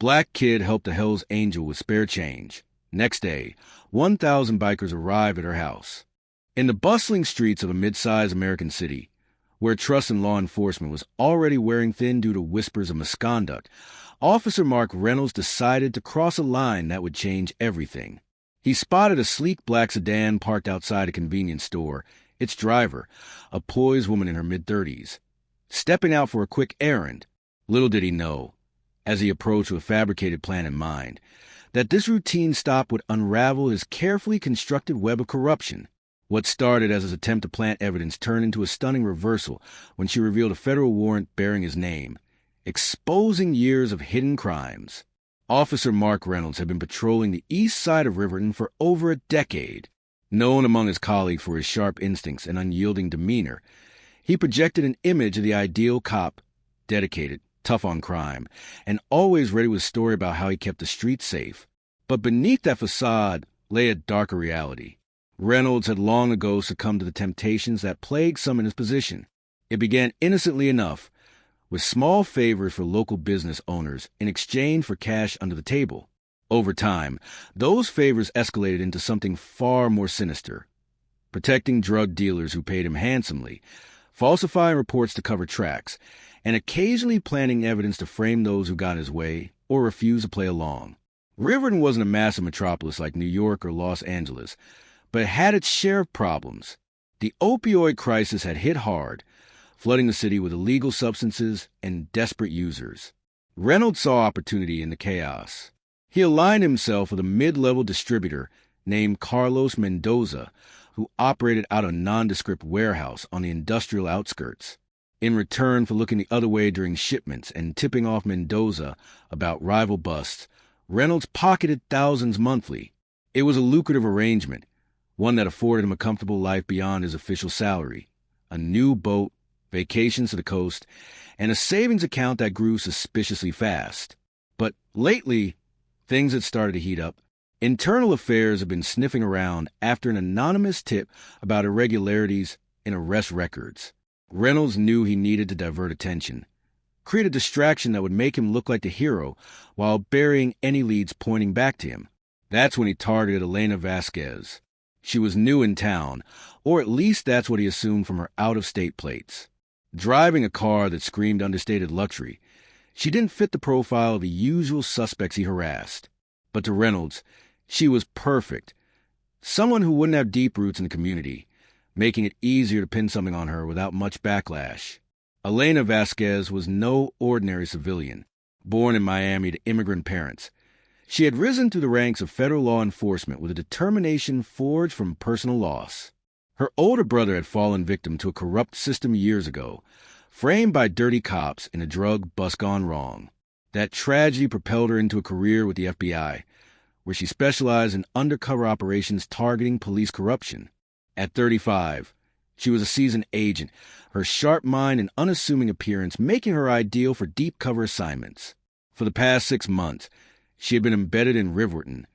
Black kid helped a Hell's Angel with spare change. Next day, 1,000 bikers arrived at her house. In the bustling streets of a mid-sized American city, where trust in law enforcement was already wearing thin due to whispers of misconduct, Officer Mark Reynolds decided to cross a line that would change everything. He spotted a sleek black sedan parked outside a convenience store, its driver, a poised woman in her mid-30s, stepping out for a quick errand. Little did he know, as he approached with a fabricated plan in mind, that this routine stop would unravel his carefully constructed web of corruption. What started as his attempt to plant evidence turned into a stunning reversal when she revealed a federal warrant bearing his name, exposing years of hidden crimes. Officer Mark Reynolds had been patrolling the east side of Riverton for over a decade. Known among his colleagues for his sharp instincts and unyielding demeanor, he projected an image of the ideal cop, dedicated, tough on crime, and always ready with a story about how he kept the streets safe. But beneath that facade lay a darker reality. Reynolds had long ago succumbed to the temptations that plagued some in his position. It began innocently enough, with small favors for local business owners in exchange for cash under the table. Over time, those favors escalated into something far more sinister: protecting drug dealers who paid him handsomely, falsifying reports to cover tracks, and occasionally planting evidence to frame those who got in his way or refused to play along. Riverton wasn't a massive metropolis like New York or Los Angeles, but it had its share of problems. The opioid crisis had hit hard, flooding the city with illegal substances and desperate users. Reynolds saw opportunity in the chaos. He aligned himself with a mid-level distributor named Carlos Mendoza, who operated out of a nondescript warehouse on the industrial outskirts. In return for looking the other way during shipments and tipping off Mendoza about rival busts, Reynolds pocketed thousands monthly. It was a lucrative arrangement, one that afforded him a comfortable life beyond his official salary, a new boat, vacations to the coast, and a savings account that grew suspiciously fast. But lately, things had started to heat up. Internal affairs had been sniffing around after an anonymous tip about irregularities in arrest records. Reynolds knew he needed to divert attention, create a distraction that would make him look like the hero while burying any leads pointing back to him. That's when he targeted Elena Vasquez. She was new in town, or at least that's what he assumed from her out-of-state plates. Driving a car that screamed understated luxury, she didn't fit the profile of the usual suspects he harassed. But to Reynolds, she was perfect. Someone who wouldn't have deep roots in the community, making it easier to pin something on her without much backlash. Elena Vasquez was no ordinary civilian, born in Miami to immigrant parents. She had risen through the ranks of federal law enforcement with a determination forged from personal loss. Her older brother had fallen victim to a corrupt system years ago, framed by dirty cops in a drug bust gone wrong. That tragedy propelled her into a career with the FBI, where she specialized in undercover operations targeting police corruption. At 35, she was a seasoned agent, her sharp mind and unassuming appearance making her ideal for deep cover assignments. For the past 6 months, she had been embedded in Riverton,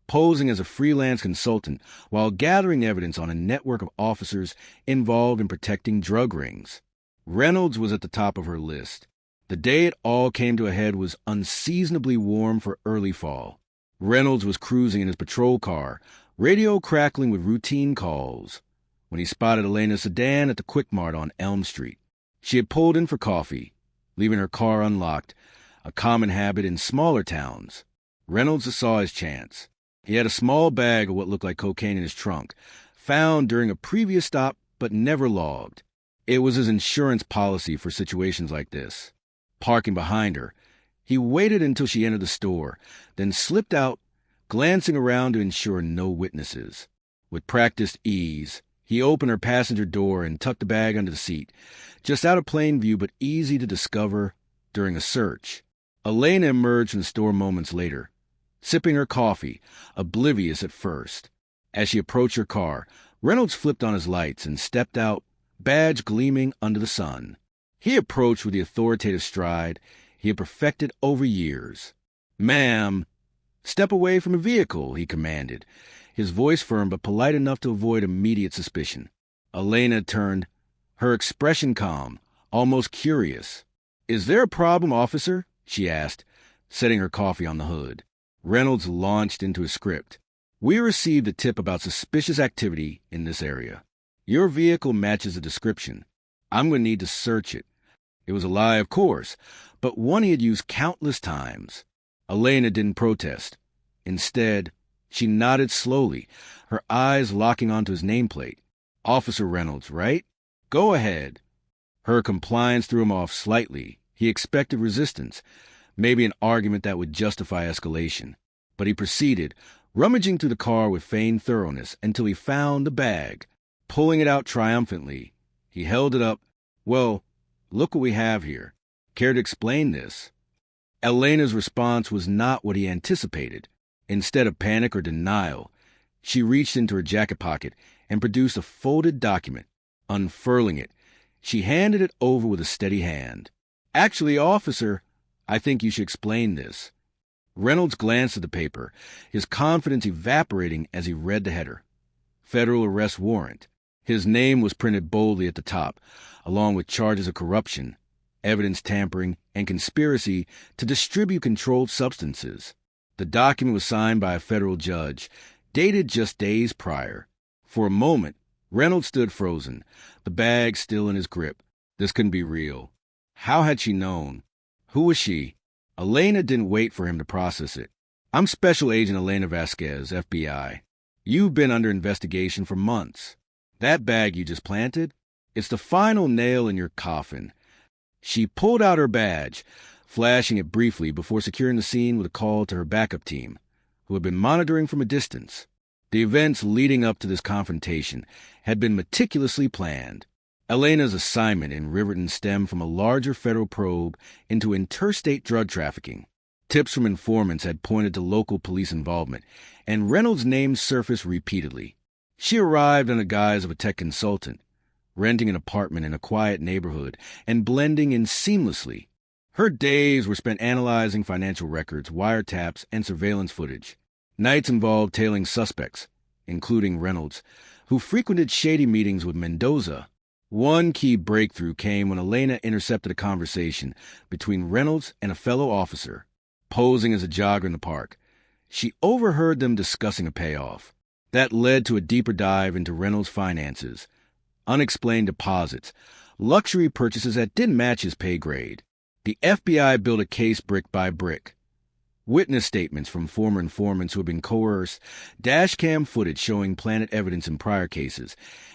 posing as a freelance consultant while gathering evidence on a network of officers involved in protecting drug rings. Reynolds was at the top of her list. The day it all came to a head was unseasonably warm for early fall. Reynolds was cruising in his patrol car, radio crackling with routine calls, when he spotted Elena's sedan at the Quick Mart on Elm Street. She had pulled in for coffee, leaving her car unlocked, a common habit in smaller towns. Reynolds saw his chance. He had a small bag of what looked like cocaine in his trunk, found during a previous stop but never logged. It was his insurance policy for situations like this. Parking behind her, he waited until she entered the store, then slipped out, glancing around to ensure no witnesses. With practiced ease, he opened her passenger door and tucked the bag under the seat, just out of plain view but easy to discover during a search. Elena emerged from the store moments later, sipping her coffee, oblivious at first. As she approached her car, Reynolds flipped on his lights and stepped out, badge gleaming under the sun. He approached with the authoritative stride he had perfected over years. "Ma'am, step away from the vehicle," he commanded, his voice firm but polite enough to avoid immediate suspicion. Elena turned, her expression calm, almost curious. "Is there a problem, officer?" she asked, setting her coffee on the hood. Reynolds launched into his script. We received a tip about suspicious activity in this area. Your vehicle matches the description. I'm going to need to search it. It was a lie, of course, but one he had used countless times. Elena didn't protest. Instead, she nodded slowly, her eyes locking onto his nameplate. Officer Reynolds, right? Go ahead. Her compliance threw him off slightly. He expected resistance, maybe an argument that would justify escalation. But he proceeded, rummaging through the car with feigned thoroughness until he found the bag. Pulling it out triumphantly, he held it up. Well, look what we have here. Care to explain this? Elena's response was not what he anticipated. Instead of panic or denial, she reached into her jacket pocket and produced a folded document. Unfurling it, she handed it over with a steady hand. Actually, officer, I think you should explain this. Reynolds glanced at the paper, his confidence evaporating as he read the header. Federal arrest warrant. His name was printed boldly at the top, along with charges of corruption, evidence tampering, and conspiracy to distribute controlled substances. The document was signed by a federal judge, dated just days prior. For a moment, Reynolds stood frozen, the bag still in his grip. This couldn't be real. How had she known? Who was she? Elena didn't wait for him to process it. I'm Special Agent Elena Vasquez, FBI. You've been under investigation for months. That bag you just planted? It's the final nail in your coffin. She pulled out her badge, flashing it briefly before securing the scene with a call to her backup team, who had been monitoring from a distance. The events leading up to this confrontation had been meticulously planned. Elena's assignment in Riverton stemmed from a larger federal probe into interstate drug trafficking. Tips from informants had pointed to local police involvement, and Reynolds' name surfaced repeatedly. She arrived in the guise of a tech consultant, renting an apartment in a quiet neighborhood and blending in seamlessly. Her days were spent analyzing financial records, wiretaps, and surveillance footage. Nights involved tailing suspects, including Reynolds, who frequented shady meetings with Mendoza. One key breakthrough came when Elena intercepted a conversation between Reynolds and a fellow officer, posing as a jogger in the park. She overheard them discussing a payoff. That led to a deeper dive into Reynolds' finances, unexplained deposits, luxury purchases that didn't match his pay grade. The FBI built a case brick by brick. Witness statements from former informants who had been coerced, dashcam footage showing planted evidence in prior cases,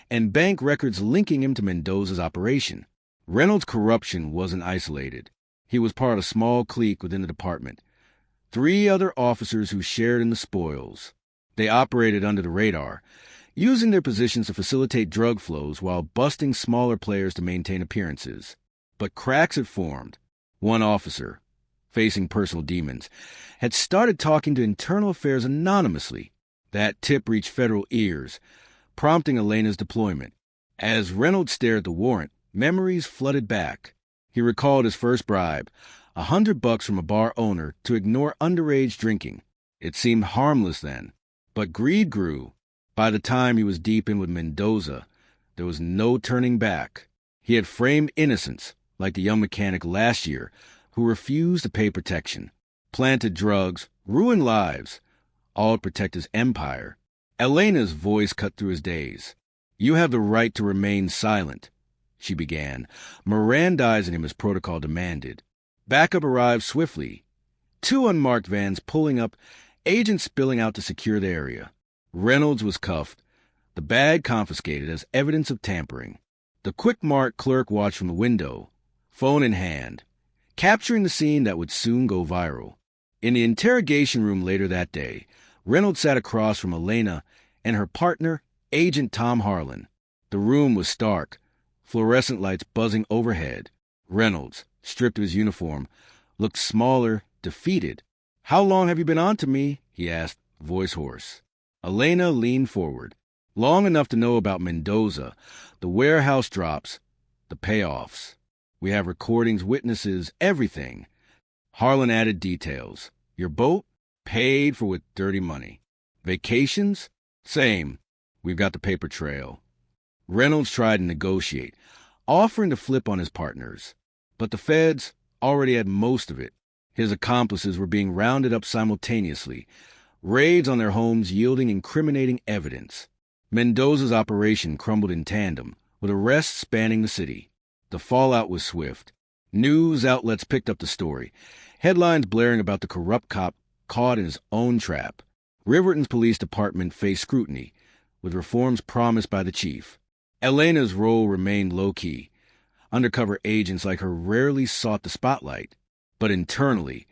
and bank records linking him to Mendoza's operation. Reynolds' corruption wasn't isolated. He was part of a small clique within the department. 3 other officers who shared in the spoils. They operated under the radar, using their positions to facilitate drug flows while busting smaller players to maintain appearances. But cracks had formed. One officer, facing personal demons, had started talking to internal affairs anonymously. That tip reached federal ears, prompting Elena's deployment. As Reynolds stared at the warrant, memories flooded back. He recalled his first bribe, $100 from a bar owner to ignore underage drinking. It seemed harmless then, but greed grew. By the time he was deep in with Mendoza, there was no turning back. He had framed innocents, like the young mechanic last year, who refused to pay protection, planted drugs, ruined lives, all to protect his empire. Elena's voice cut through his daze. You have the right to remain silent, she began, Mirandizing him as protocol demanded. Backup arrived swiftly. 2 unmarked vans pulling up, agents spilling out to secure the area. Reynolds was cuffed, the bag confiscated as evidence of tampering. The quick-marked clerk watched from the window, phone in hand, capturing the scene that would soon go viral. In the interrogation room later that day, Reynolds sat across from Elena and her partner, Agent Tom Harlan. The room was stark, fluorescent lights buzzing overhead. Reynolds, stripped of his uniform, looked smaller, defeated. How long have you been on to me? He asked, voice hoarse. Elena leaned forward. Long enough to know about Mendoza, the warehouse drops, the payoffs. We have recordings, witnesses, everything. Harlan added details. Your boat? Paid for with dirty money. Vacations? Same. We've got the paper trail. Reynolds tried to negotiate, offering to flip on his partners. But the feds already had most of it. His accomplices were being rounded up simultaneously, raids on their homes yielding incriminating evidence. Mendoza's operation crumbled in tandem, with arrests spanning the city. The fallout was swift. News outlets picked up the story, headlines blaring about the corrupt cop caught in his own trap. Riverton's police department faced scrutiny, with reforms promised by the chief. Elena's role remained low-key. Undercover agents like her rarely sought the spotlight. But internally,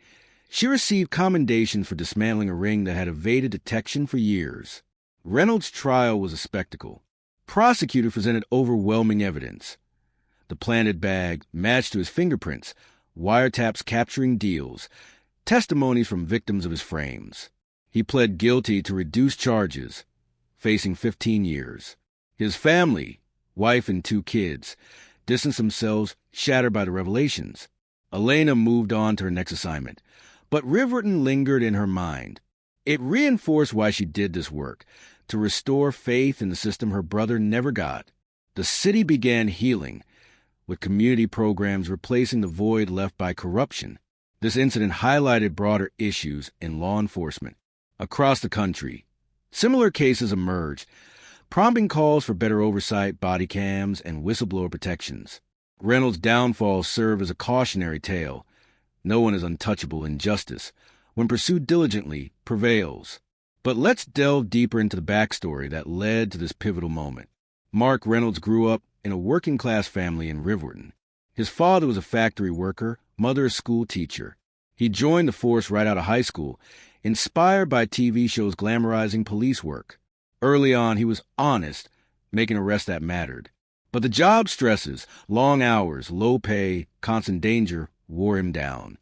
she received commendations for dismantling a ring that had evaded detection for years. Reynolds' trial was a spectacle. Prosecutors presented overwhelming evidence. The planted bag matched to his fingerprints, wiretaps capturing deals, testimonies from victims of his frames. He pled guilty to reduced charges, facing 15 years. His family, wife and 2 kids, distanced themselves, shattered by the revelations. Elena moved on to her next assignment, but Riverton lingered in her mind. It reinforced why she did this work, to restore faith in the system her brother never got. The city began healing, with community programs replacing the void left by corruption. This incident highlighted broader issues in law enforcement. Across the country, similar cases emerged, prompting calls for better oversight, body cams, and whistleblower protections. Reynolds' downfall served as a cautionary tale. No one is untouchable in justice. When pursued diligently, prevails. But let's delve deeper into the backstory that led to this pivotal moment. Mark Reynolds grew up in a working-class family in Riverton. His father was a factory worker, mother a school teacher. He joined the force right out of high school, inspired by TV shows glamorizing police work. Early on, he was honest, making arrests that mattered. But the job stresses, long hours, low pay, constant danger, wore him down.